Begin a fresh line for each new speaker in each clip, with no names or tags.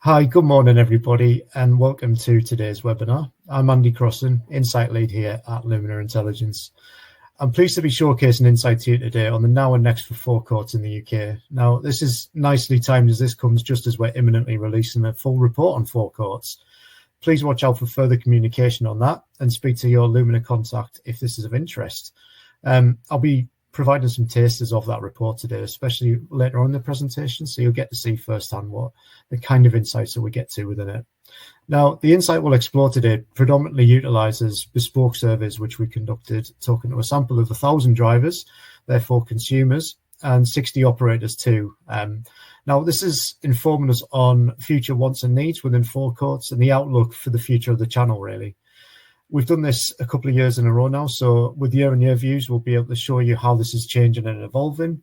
Hi, good morning, everybody, and welcome to today's webinar. I'm Andy Crossan, Insight Lead here at Lumina Intelligence. I'm pleased to be showcasing insight to you today on the now and next for forecourts in the UK. Now, this is nicely timed as this comes just as we're imminently releasing a full report on forecourts. Please watch out for further communication on that and speak to your Lumina contact if this is of interest. I'll be providing some tasters of that report today, especially later on in the presentation, so you'll get to see firsthand what the kind of insights that we get to within it. Now, the insight we'll explore today predominantly utilises bespoke surveys which we conducted, talking to a sample of 1,000 drivers, therefore consumers, and 60 operators too. Now, this is informing us on future wants and needs within forecourts and the outlook for the future of the channel, really. We've done this a couple of years in a row now, so with year-on-year views, we'll be able to show you how this is changing and evolving.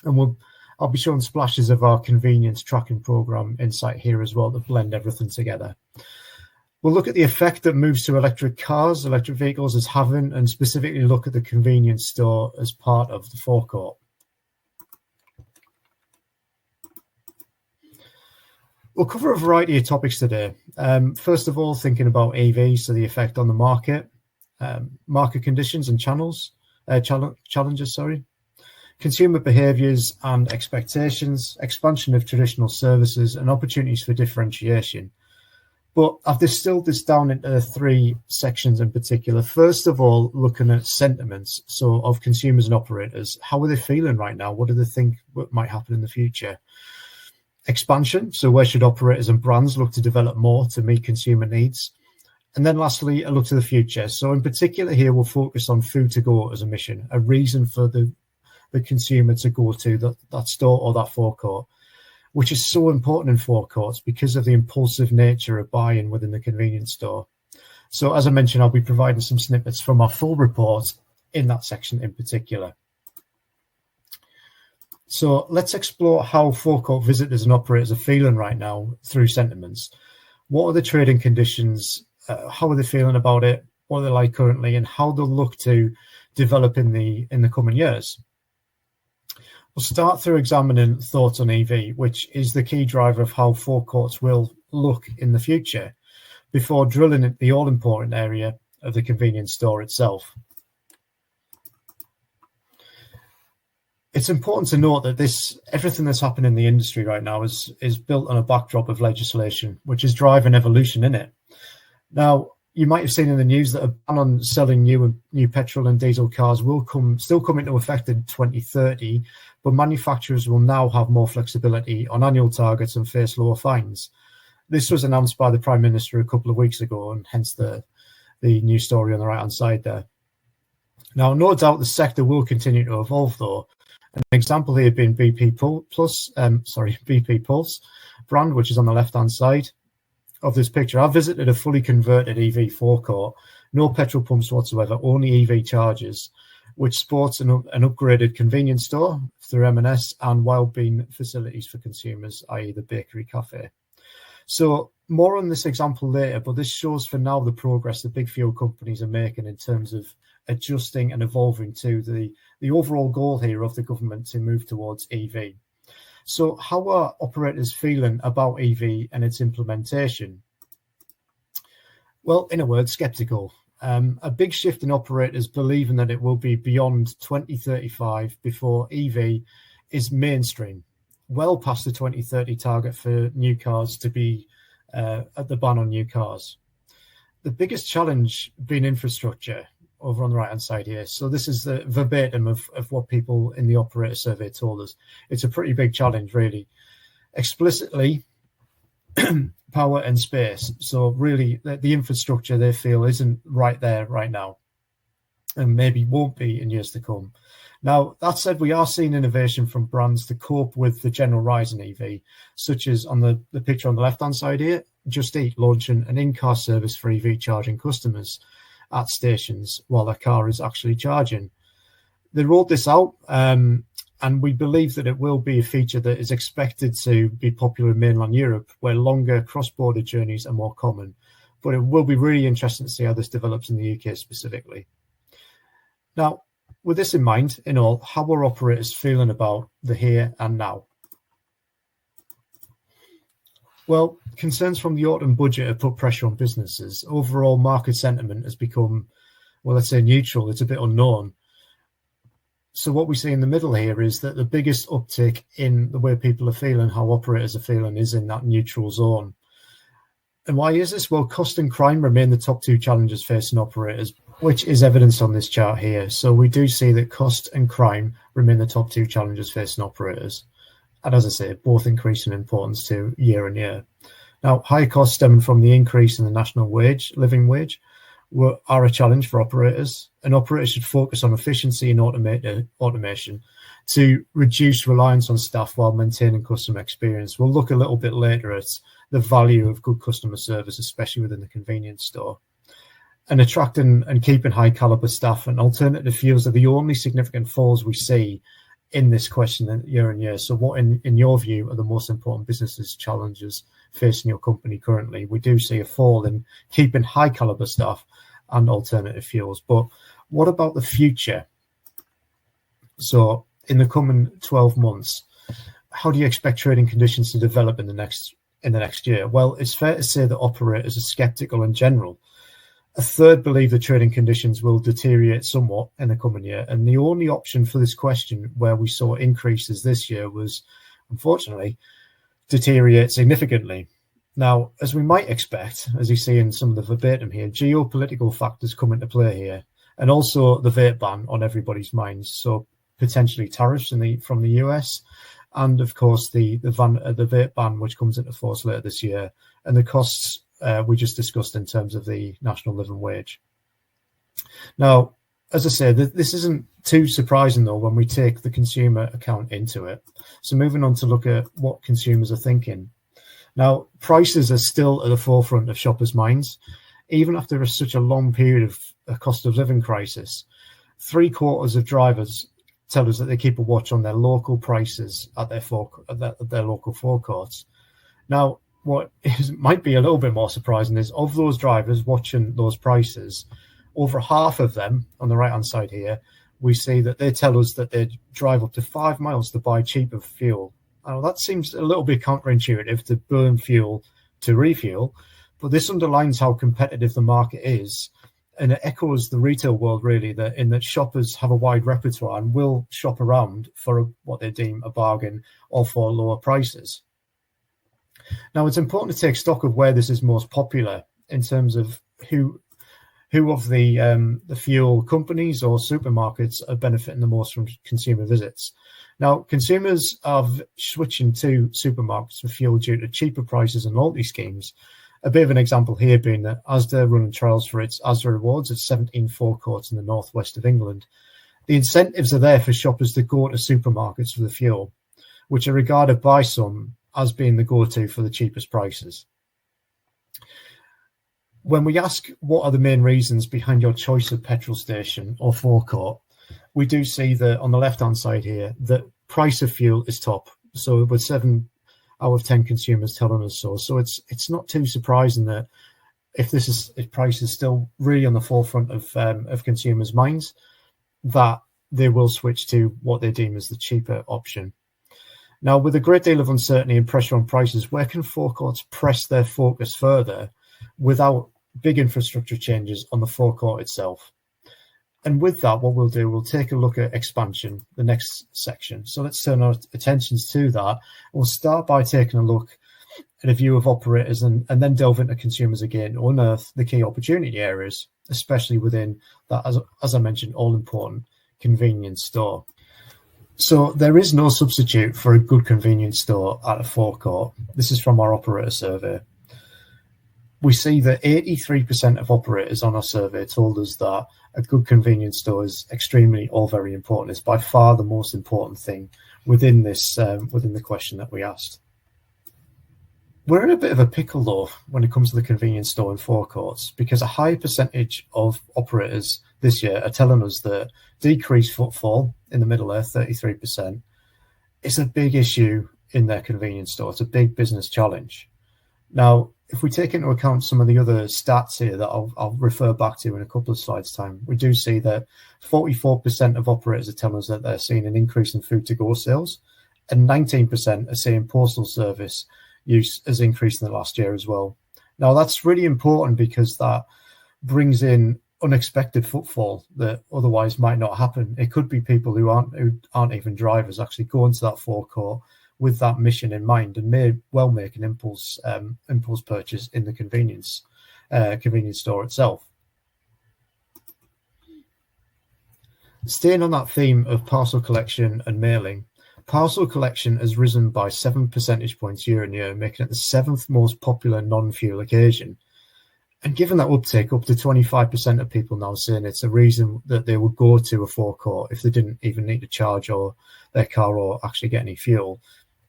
And I'll be showing splashes of our convenience tracking program insight here as well to blend everything together. We'll look at the effect that moves to electric cars, electric vehicles is having, and specifically look at the convenience store as part of the forecourt. We'll cover a variety of topics today. First of all, thinking about EV, so the effect on the market, market conditions and challenges, consumer behaviours and expectations, expansion of traditional services and opportunities for differentiation. But I've distilled this down into three sections in particular. First of all, looking at sentiments, so of consumers and operators. How are they feeling right now? What do they think might happen in the future? Expansion, so where should operators and brands look to develop more to meet consumer needs? And then lastly, a look to the future. So in particular here, we'll focus on food to go as a mission, a reason for the consumer to go to that store or that forecourt, which is so important in forecourts because of the impulsive nature of buying within the convenience store. So as I mentioned, I'll be providing some snippets from our full report in that section in particular. So let's explore how forecourt visitors and operators are feeling right now through sentiments. What are the trading conditions? How are they feeling about it? What are they like currently, and how they'll look to develop in the coming years? We'll start through examining thoughts on EV, which is the key driver of how forecourts will look in the future, before drilling into the all-important area of the convenience store itself. It's important to note that everything that's happening in the industry right now is built on a backdrop of legislation, which is driving evolution in it. Now, you might have seen in the news that a ban on selling new petrol and diesel cars will still come into effect in 2030, but manufacturers will now have more flexibility on annual targets and face lower fines. This was announced by the Prime Minister a couple of weeks ago, and hence the news story on the right-hand side there. Now, no doubt the sector will continue to evolve, though. An example here being BP Pulse brand, which is on the left-hand side of this picture. I visited a fully converted EV forecourt, no petrol pumps whatsoever, only EV chargers, which sports an upgraded convenience store through M&S and wild-bean facilities for consumers, i.e. the bakery cafe. So more on this example later, but this shows for now the progress the big fuel companies are making in terms of adjusting and evolving to the overall goal here of the government to move towards EV. So how are operators feeling about EV and its implementation? Well, in a word, skeptical. A big shift in operators believing that it will be beyond 2035 before EV is mainstream, well past the 2030 target for new cars to be at the ban on new cars. The biggest challenge being infrastructure, over on the right-hand side here. So this is the verbatim of what people in the operator survey told us. It's a pretty big challenge, really. Explicitly, power and space. So really, the infrastructure they feel isn't right there right now, and maybe won't be in years to come. Now, that said, we are seeing innovation from brands to cope with the general rise in EV, such as on the picture on the left-hand side here, Just Eat launching an in-car service for EV charging customers at stations while their car is actually charging. They rolled this out, and we believe that it will be a feature that is expected to be popular in mainland Europe, where longer cross-border journeys are more common. But it will be really interesting to see how this develops in the UK specifically. Now, with this in mind, in all, how are operators feeling about the here and now? Well, concerns from the autumn budget have put pressure on businesses. Overall market sentiment has become, well, let's say neutral. It's a bit unknown. So what we see in the middle here is that the biggest uptick in the way people are feeling, how operators are feeling, is in that neutral zone. And why is this? Well, cost and crime remain the top two challenges facing operators, which is evidenced on this chart here. So we do see that cost and crime remain the top two challenges facing operators. And as I say, both increase in importance to year on year. Now, higher costs stemming from the increase in the national living wage, are a challenge for operators, and operators should focus on efficiency and automation to reduce reliance on staff while maintaining customer experience. We'll look a little bit later at the value of good customer service, especially within the convenience store. And attracting and keeping high caliber staff and alternative fuels are the only significant falls we see in this question year on year. So what, in your view, are the most important businesses challenges facing your company currently? We do see a fall in keeping high caliber staff and alternative fuels. But what about the future? So in the coming 12 months, how do you expect trading conditions to develop in the next year? Well, it's fair to say that operators are skeptical in general. A third believe the trading conditions will deteriorate somewhat in the coming year. And the only option for this question where we saw increases this year was, unfortunately, deteriorate significantly. Now, as we might expect, as you see in some of the verbatim here, geopolitical factors come into play here, and also the vape ban on everybody's minds. So potentially tariffs from the US, and of course the vape ban, which comes into force later this year, and the costs we just discussed in terms of the national living wage. Now, as I said, this isn't too surprising though when we take the consumer account into it. So moving on to look at what consumers are thinking. Now, prices are still at the forefront of shoppers' minds, even after such a long period of a cost of living crisis. 3/4 of drivers tell us that they keep a watch on their local prices at their local forecourts. Now, what might be a little bit more surprising is of those drivers watching those prices, over half of them on the right-hand side here, we see that they tell us that they drive up to 5 miles to buy cheaper fuel. Now, that seems a little bit counterintuitive to burn fuel to refuel, but this underlines how competitive the market is. And it echoes the retail world, really, that shoppers have a wide repertoire and will shop around for what they deem a bargain or for lower prices. Now, it's important to take stock of where this is most popular in terms of who of the fuel companies or supermarkets are benefiting the most from consumer visits. Now, consumers are switching to supermarkets for fuel due to cheaper prices and loyalty schemes. A bit of an example here being that Asda running trials for its Asda Rewards at 17 forecourts in the northwest of England. The incentives are there for shoppers to go to supermarkets for the fuel, which are regarded by some as being the go-to for the cheapest prices. When we ask what are the main reasons behind your choice of petrol station or forecourt, we do see that on the left-hand side here, that price of fuel is top. So with 7 out of 10 consumers telling us so. So it's not too surprising that if price is still really on the forefront of consumers' minds, that they will switch to what they deem as the cheaper option. Now, with a great deal of uncertainty and pressure on prices, where can forecourts press their focus further without big infrastructure changes on the forecourt itself? And with that, what we'll do, we'll take a look at expansion, the next section. So let's turn our attentions to that. We'll start by taking a look at a view of operators and then delve into consumers again to unearth the key opportunity areas, especially within that, as I mentioned, all-important convenience store. So there is no substitute for a good convenience store at a forecourt. This is from our operator survey. We see that 83% of operators on our survey told us that a good convenience store is extremely or very important. It's by far the most important thing within this within the question that we asked. We're in a bit of a pickle though when it comes to the convenience store and forecourts, because a high percentage of operators this year are telling us that decreased footfall in the middle there, 33%, is a big issue in their convenience store. It's a big business challenge. Now, if we take into account some of the other stats here that I'll refer back to in a couple of slides' time, we do see that 44% of operators are telling us that they're seeing an increase in food-to-go sales, and 19% are saying postal service use has increased in the last year as well. Now, that's really important because that brings in unexpected footfall that otherwise might not happen. It could be people who aren't even drivers actually go into that forecourt with that mission in mind and may well make an impulse purchase in the convenience store itself. Staying on that theme of parcel collection and mailing, parcel collection has risen by 7 percentage points year on year, making it the 7th most popular non-fuel occasion. And given that uptake, up to 25% of people now saying it's a reason that they would go to a forecourt if they didn't even need to charge their car or actually get any fuel.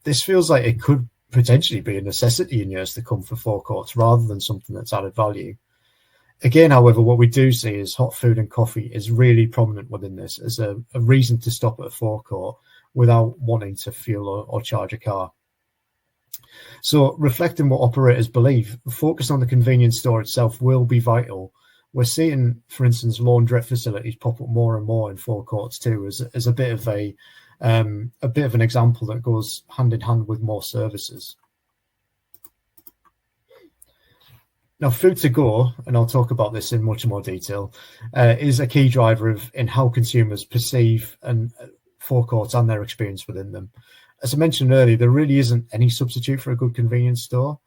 This feels like it could potentially be a necessity in years to come for forecourts rather than something that's added value. Again, however, what we do see is hot food and coffee is really prominent within this as a reason to stop at a forecourt without wanting to fuel or charge a car. So reflecting what operators believe, focus on the convenience store itself will be vital. We're seeing, for instance, laundrette facilities pop up more and more in forecourts too, as a bit of an example that goes hand in hand with more services. Now, food to go, and I'll talk about this in much more detail, is a key driver in how consumers perceive and forecourts and their experience within them. As I mentioned earlier, there really isn't any substitute for a good convenience store.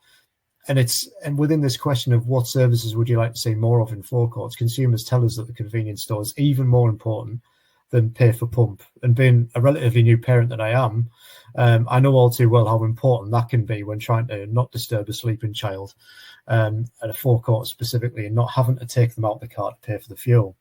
And within this question of what services would you like to see more of in forecourts, consumers tell us that the convenience store is even more important than pay for pump. And being a relatively new parent that I am, I know all too well how important that can be when trying to not disturb a sleeping child at a forecourt specifically, and not having to take them out of the car to pay for the fuel.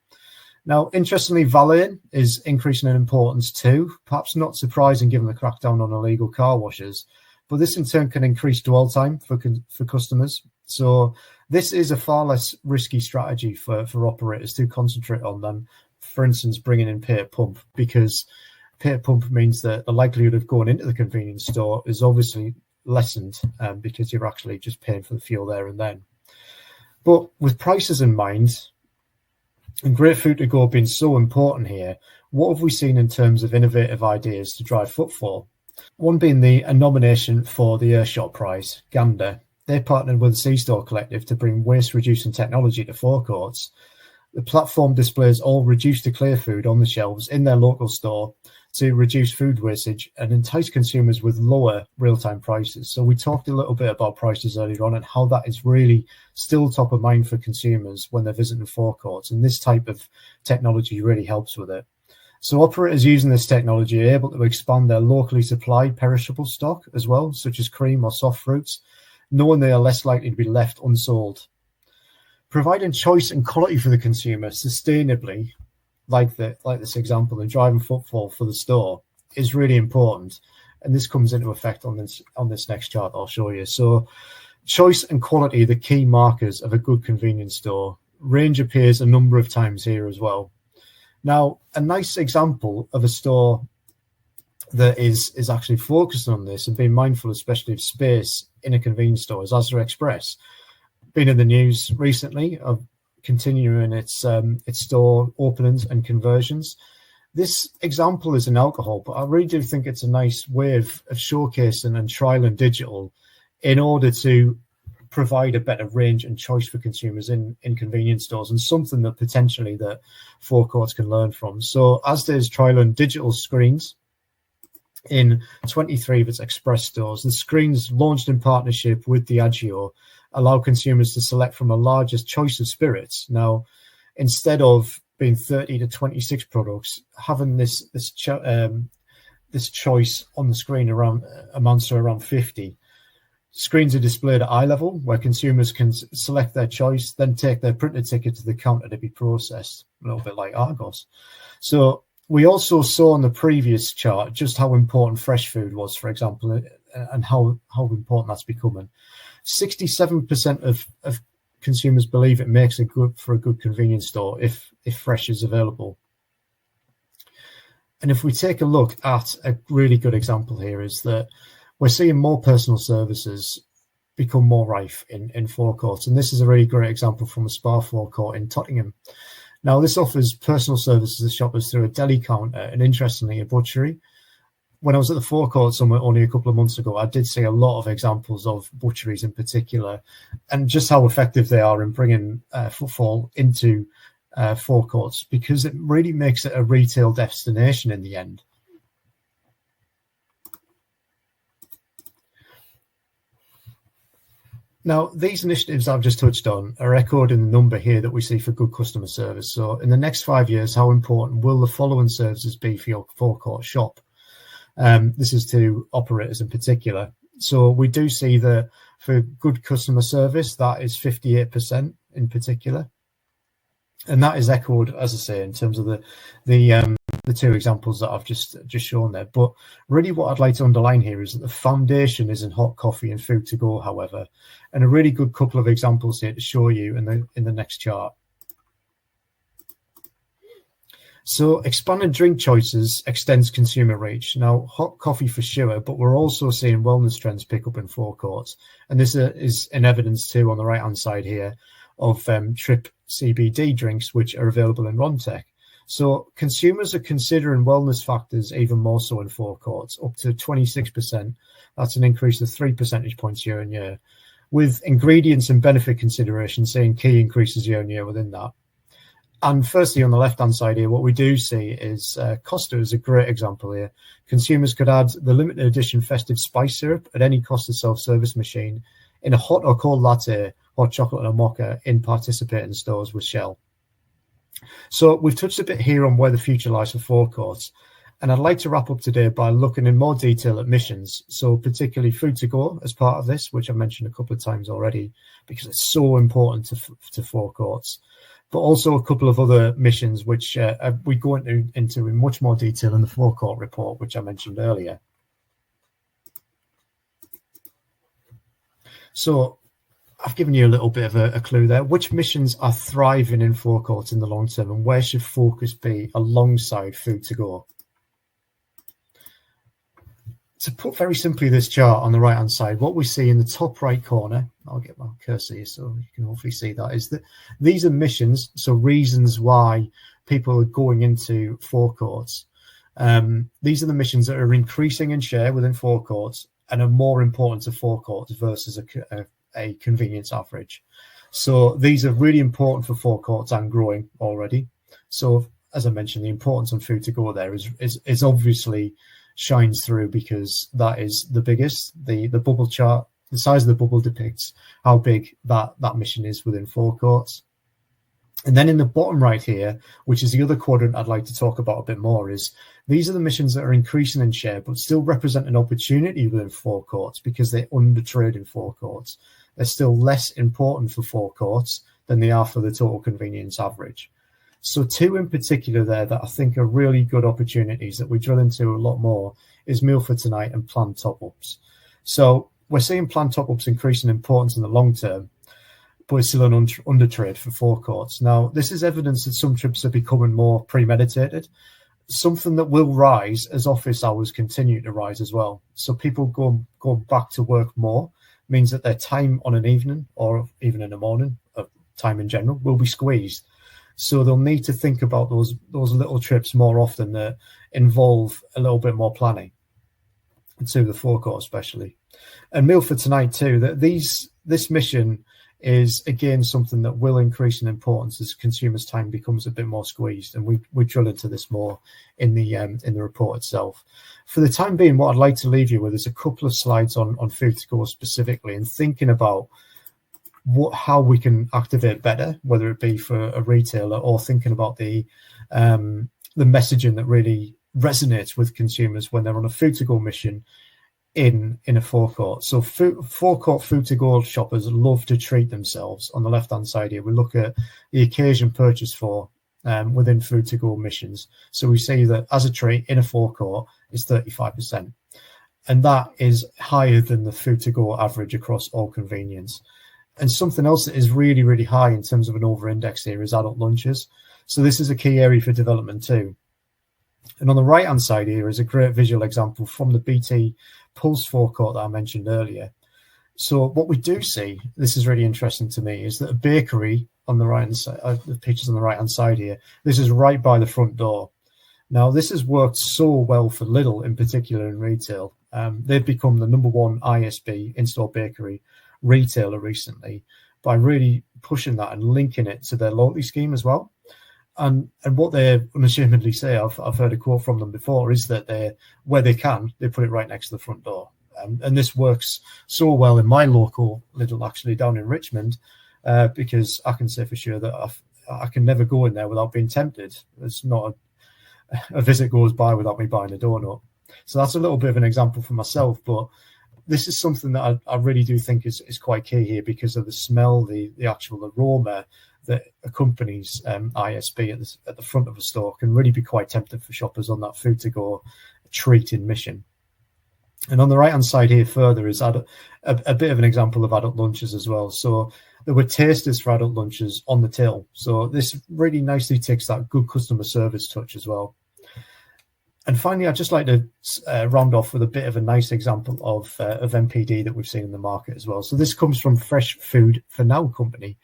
Now, interestingly, valeting is increasing in importance too, perhaps not surprising given the crackdown on illegal car washes, but this in turn can increase dwell time for customers. So this is a far less risky strategy for operators to concentrate on than, for instance, bringing in pay at pump, because pay at pump means that the likelihood of going into the convenience store is obviously lessened because you're actually just paying for the fuel there and then. But with prices in mind, and great food to go being so important here, what have we seen in terms of innovative ideas to drive footfall? One being a nomination for the Earthshot Prize, Gander. They partnered with the C-Store Collective to bring waste-reducing technology to forecourts. The platform displays all reduced-to-clear food on the shelves in their local store to reduce food wastage and entice consumers with lower real-time prices. So we talked a little bit about prices earlier on and how that is really still top of mind for consumers when they're visiting forecourts, and this type of technology really helps with it. So operators using this technology are able to expand their locally supplied perishable stock as well, such as cream or soft fruits, knowing they are less likely to be left unsold. Providing choice and quality for the consumer sustainably, like this example, and driving footfall for the store is really important. And this comes into effect on this next chart I'll show you. So choice and quality are the key markers of a good convenience store. Range appears a number of times here as well. Now, a nice example of a store that is actually focused on this and being mindful, especially of space in a convenience store, is Asda Express. Been in the news recently of continuing its store openings and conversions. This example is in alcohol, but I really do think it's a nice way of showcasing and trialing digital in order to provide a better range and choice for consumers in convenience stores, and something that potentially that forecourts can learn from. So Asda is trialing digital screens in 23 of its express stores. The screens, launched in partnership with Diageo, allow consumers to select from a largest choice of spirits. Now, instead of being 30 to 26 products, having this choice on the screen amounts to around 50. Screens are displayed at eye level, where consumers can select their choice, then take their printed ticket to the counter to be processed, a little bit like Argos. So we also saw on the previous chart just how important fresh food was, for example, and how important that's becoming. 67% of consumers believe it makes it good for a good convenience store if fresh is available. And if we take a look at a really good example here, is that we're seeing more personal services become more rife in forecourts. And this is a really great example from a Spa forecourt in Tottenham. Now, this offers personal services to shoppers through a deli counter and, interestingly, a butchery. when I was at the Forecourt Summit only a couple of months ago, I did see a lot of examples of butcheries in particular, and just how effective they are in bringing footfall into forecourts, because it really makes it a retail destination in the end. Now, these initiatives I've just touched on are echoed in the number here that we see for good customer service. So in the next 5 years, how important will the following services be for your forecourt shop? This is to operators in particular. So we do see that for good customer service, that is 58% in particular. And that is echoed, as I say, in terms of the two examples that I've just shown there. But really what I'd like to underline here is that the foundation is in hot coffee and food to go, however, and a really good couple of examples here to show you in the next chart. So expanded drink choices extends consumer reach. Now, hot coffee for sure, but we're also seeing wellness trends pick up in forecourts. And this is in evidence too on the right-hand side here of Trip CBD drinks, which are available in Rontec. So consumers are considering wellness factors even more so in forecourts, up to 26%. That's an increase of 3 percentage points year on year, with ingredients and benefit considerations seeing key increases year on year within that. And firstly, on the left-hand side here, what we do see is Costa is a great example here. Consumers could add the limited edition festive spice syrup at any Costa self-service machine in a hot or cold latte, hot chocolate or mocha in participating stores with Shell. So we've touched a bit here on where the future lies for forecourts. And I'd like to wrap up today by looking in more detail at missions. So particularly food to go as part of this, which I've mentioned a couple of times already, because it's so important to forecourts. But also a couple of other missions, which we go into in much more detail in the forecourt report, which I mentioned earlier. So I've given you a little bit of a clue there. Which missions are thriving in forecourts in the long term, and where should focus be alongside food to go? To put very simply this chart on the right-hand side, what we see in the top right corner, I'll get my cursor here so you can hopefully see that, is that these are missions, so reasons why people are going into forecourts. These are the missions that are increasing in share within forecourts and are more important to forecourts versus a convenience average. So these are really important for forecourts and growing already. So as I mentioned, the importance on food to go there is obviously shines through, because that is the biggest. The bubble chart, the size of the bubble depicts how big that mission is within forecourts. And then in the bottom right here, which is the other quadrant I'd like to talk about a bit more, is these are the missions that are increasing in share but still represent an opportunity within forecourts because they undertrade in forecourts. They're still less important for forecourts than they are for the total convenience average. So two in particular there that I think are really good opportunities that we drill into a lot more is Meal for Tonight and planned top-ups. So we're seeing planned top-ups increase in importance in the long term, but it's still an undertrade for forecourts. Now, this is evidence that some trips are becoming more premeditated, something that will rise as office hours continue to rise as well. So people go back to work more means that their time on an evening or even in the morning, time in general, will be squeezed. So they'll need to think about those little trips more often that involve a little bit more planning, to the forecourt especially. And Meal for Tonight too, that this mission is again something that will increase in importance as consumers' time becomes a bit more squeezed, and we drill into this more in the report itself. For the time being, what I'd like to leave you with is a couple of slides on food to go specifically, and thinking about how we can activate better, whether it be for a retailer or thinking about the messaging that really resonates with consumers when they're on a food to go mission in a forecourt. So forecourt food to go shoppers love to treat themselves. On the left hand side here, we look at the occasion purchase for within food to go missions. So we see that as a treat in a forecourt is 35%, and that is higher than the food to go average across all convenience. And something else that is really, really high in terms of an over-index here is adult lunches. So this is a key area for development too. And on the right-hand side here is a great visual example from the BT Pulse forecourt that I mentioned earlier. So what we do see, this is really interesting to me, is that a bakery on the right-hand side, the pictures on the right-hand side here, this is right by the front door. Now, this has worked so well for Lidl in particular in retail. They've become the #1 ISB, in-store bakery retailer recently by really pushing that and linking it to their loyalty scheme as well. And what they unashamedly say, I've heard a quote from them before, is that where they can, they put it right next to the front door. And this works so well in my local Lidl, actually, down in Richmond, because I can say for sure that I can never go in there without being tempted. It's not a visit goes by without me buying a donut. So that's a little bit of an example for myself, but this is something that I really do think is quite key here because of the smell, the actual aroma that accompanies ISB at the front of a store can really be quite tempting for shoppers on that food to go treat in mission. And on the right hand side here further is a bit of an example of adult lunches as well. So there were tasters for adult lunches on the till. So this really nicely ticks that good customer service touch as well. And finally, I'd just like to round off with a bit of a nice example of NPD that we've seen in the market as well. So this comes from Fresh Food for Now company.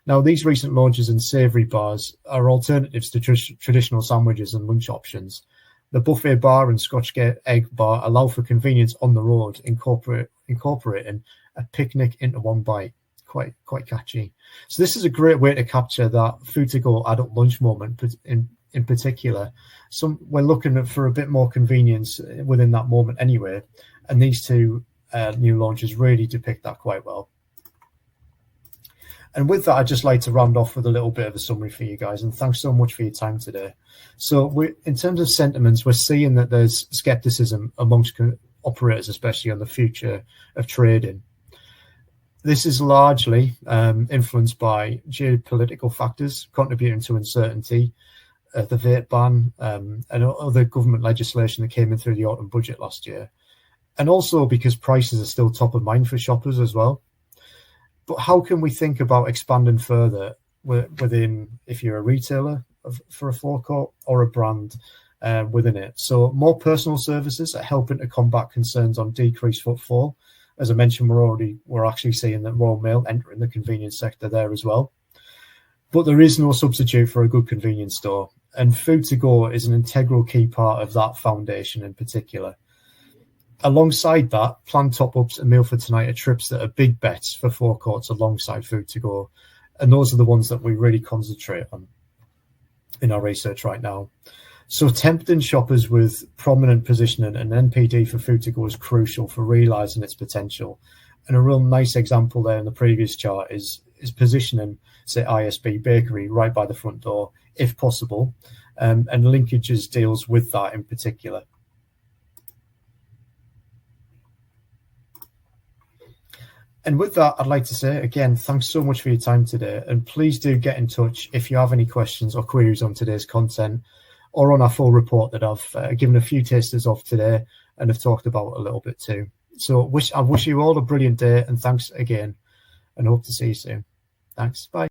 Now, these recent launches in savoury bars are alternatives to traditional sandwiches and lunch options. The buffet bar and Scotch egg bar allow for convenience on the road, incorporating a picnic into one bite. Quite catchy. So this is a great way to capture that food to go adult lunch moment in particular. We're looking for a bit more convenience within that moment anyway, and these two new launches really depict that quite well. And with that, I'd just like to round off with a little bit of a summary for you guys, and thanks so much for your time today. So in terms of sentiments, we're seeing that there's skepticism amongst operators, especially on the future of trading. This is largely influenced by geopolitical factors contributing to uncertainty, the vape ban, and other government legislation that came in through the autumn budget last year. And also because prices are still top of mind for shoppers as well. But how can we think about expanding further within, if you're a retailer for a forecourt or a brand within it? So more personal services are helping to combat concerns on decreased footfall. As I mentioned, we're actually seeing that Royal Mail entering the convenience sector there as well. But there is no substitute for a good convenience store, and food to go is an integral key part of that foundation in particular. Alongside that, planned top-ups and meal for tonight are trips that are big bets for forecourts alongside food to go, and those are the ones that we really concentrate on in our research right now. So tempting shoppers with prominent positioning and NPD for food to go is crucial for realising its potential. And a real nice example there in the previous chart is positioning, say, ISB bakery right by the front door, if possible, and linkages deals with that in particular. And with that, I'd like to say, again, thanks so much for your time today. And please do get in touch if you have any questions or queries on today's content or on our full report that I've given a few tasters of today and have talked about a little bit too. So I wish you all a brilliant day, and thanks again, and hope to see you soon. Thanks. Bye.